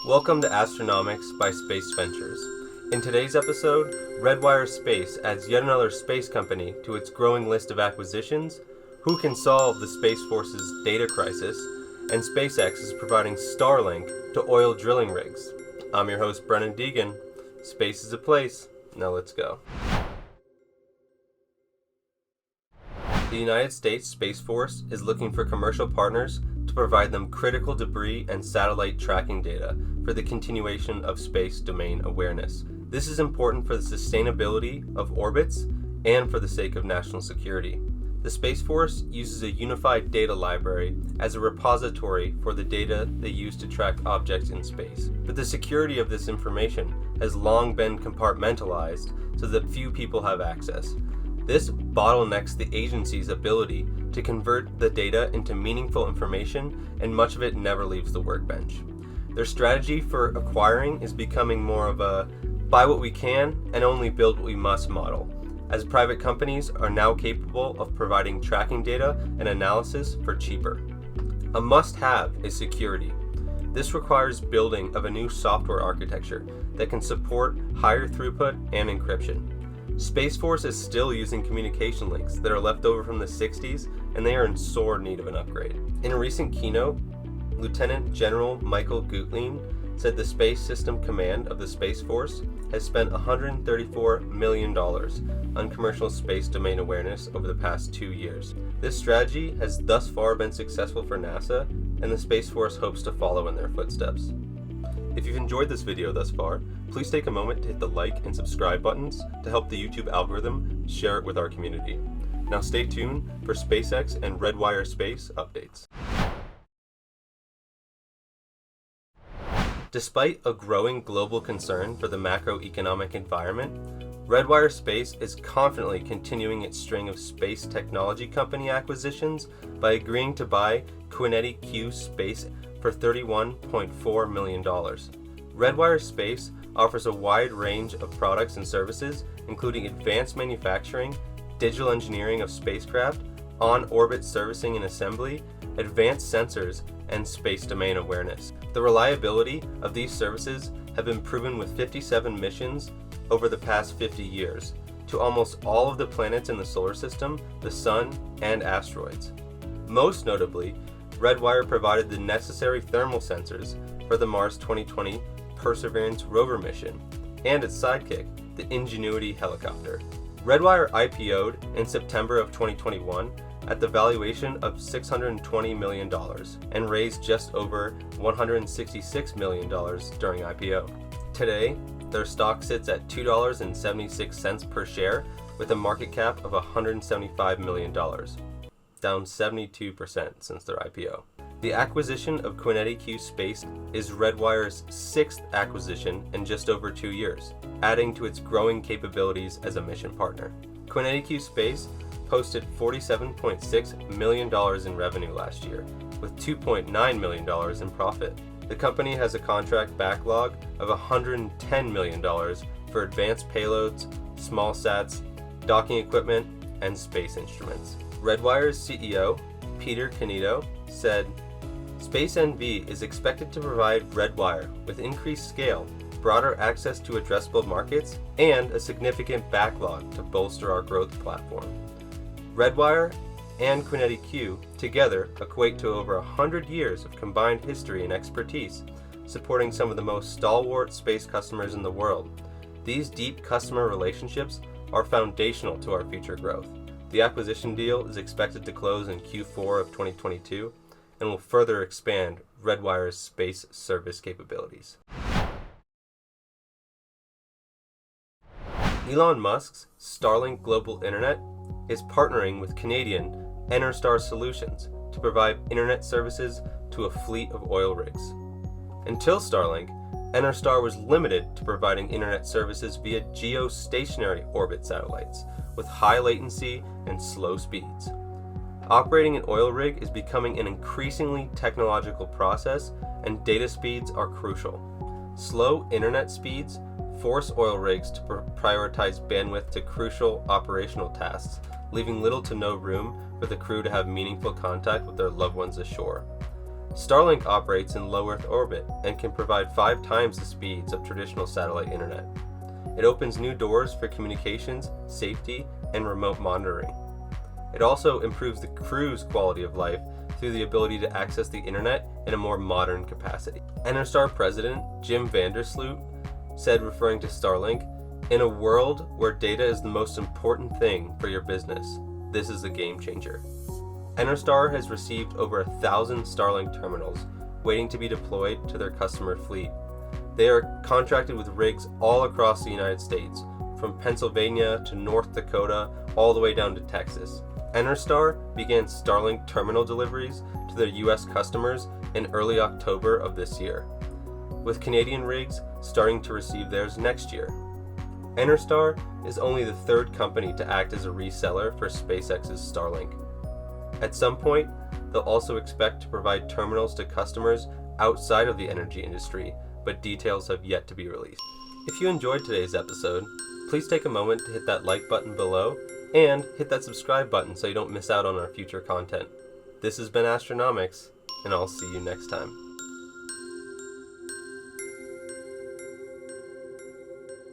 Welcome to Astronomics by SpacedVentures. In today's episode, Redwire Space adds yet another space company to its growing list of acquisitions, who can solve the Space Force's data crisis, and SpaceX is providing Starlink to oil drilling rigs. I'm your host, Brennan Deegan. Space is a place. Now let's go. The United States Space Force is looking for commercial partners to provide them critical debris and satellite tracking data for the continuation of space domain awareness. This is important for the sustainability of orbits and for the sake of national security. The Space Force uses a unified data library as a repository for the data they use to track objects in space. But the security of this information has long been compartmentalized so that few people have access. This bottlenecks the agency's ability to convert the data into meaningful information, and much of it never leaves the workbench. Their strategy for acquiring is becoming more of a buy what we can and only build what we must model, as private companies are now capable of providing tracking data and analysis for cheaper. A must-have is security. This requires building of a new software architecture that can support higher throughput and encryption. Space Force is still using communication links that are left over from the 60s, and they are in sore need of an upgrade. In a recent keynote, Lieutenant General Michael Gootlein said the Space System Command of the Space Force has spent $134 million on commercial space domain awareness over the past 2 years. This strategy has thus far been successful for NASA, and the Space Force hopes to follow in their footsteps. If you've enjoyed this video thus far, please take a moment to hit the like and subscribe buttons to help the YouTube algorithm share it with our community. Now stay tuned for SpaceX and Redwire Space updates. Despite a growing global concern for the macroeconomic environment, Redwire Space is confidently continuing its string of space technology company acquisitions by agreeing to buy QinetiQ Space for $31.4 million. Redwire Space offers a wide range of products and services, including advanced manufacturing, digital engineering of spacecraft, on-orbit servicing and assembly, advanced sensors, and space domain awareness. The reliability of these services have been proven with 57 missions over the past 50 years to almost all of the planets in the solar system, the sun, and asteroids. Most notably, Redwire provided the necessary thermal sensors for the Mars 2020 Perseverance rover mission and its sidekick, the Ingenuity helicopter. Redwire IPO'd in September of 2021 at the valuation of $620 million and raised just over $166 million during IPO. Today, their stock sits at $2.76 per share with a market cap of $175 million, down 72% since their IPO. The acquisition of QinetiQ Space is Redwire's 6th acquisition in just over 2 years, adding to its growing capabilities as a mission partner. QinetiQ Space posted $47.6 million in revenue last year, with $2.9 million in profit. The company has a contract backlog of $110 million for advanced payloads, small sats, docking equipment, and space instruments. Redwire's CEO, Peter Canito, said, "Space NV is expected to provide Redwire with increased scale, broader access to addressable markets, and a significant backlog to bolster our growth platform." Redwire and QinetiQ together equate to over 100 years of combined history and expertise, supporting some of the most stalwart space customers in the world. These deep customer relationships are foundational to our future growth. The acquisition deal is expected to close in Q4 of 2022 and will further expand Redwire's space service capabilities. Elon Musk's Starlink Global Internet is partnering with Canadian Enerstar Solutions to provide internet services to a fleet of oil rigs. Until Starlink, Enerstar was limited to providing internet services via geostationary orbit satellites with high latency and slow speeds. Operating an oil rig is becoming an increasingly technological process, and data speeds are crucial. Slow internet speeds force oil rigs to prioritize bandwidth to crucial operational tasks, leaving little to no room for the crew to have meaningful contact with their loved ones ashore. Starlink operates in low Earth orbit and can provide 5 times the speeds of traditional satellite internet. It opens new doors for communications, safety, and remote monitoring. It also improves the crew's quality of life through the ability to access the internet in a more modern capacity. Enterstar president Jim Vandersloot said, referring to Starlink, "In a world where data is the most important thing for your business, this is a game changer." Enterstar has received over 1,000 Starlink terminals waiting to be deployed to their customer fleet. They are contracted with rigs all across the United States, from Pennsylvania to North Dakota, all the way down to Texas. Enterstar began Starlink terminal deliveries to their US customers in early October of this year, with Canadian rigs starting to receive theirs next year. Enterstar is only the 3rd company to act as a reseller for SpaceX's Starlink. At some point, they'll also expect to provide terminals to customers outside of the energy industry, but details have yet to be released. If you enjoyed today's episode, please take a moment to hit that like button below and hit that subscribe button so you don't miss out on our future content. This has been Astronomics, and I'll see you next time.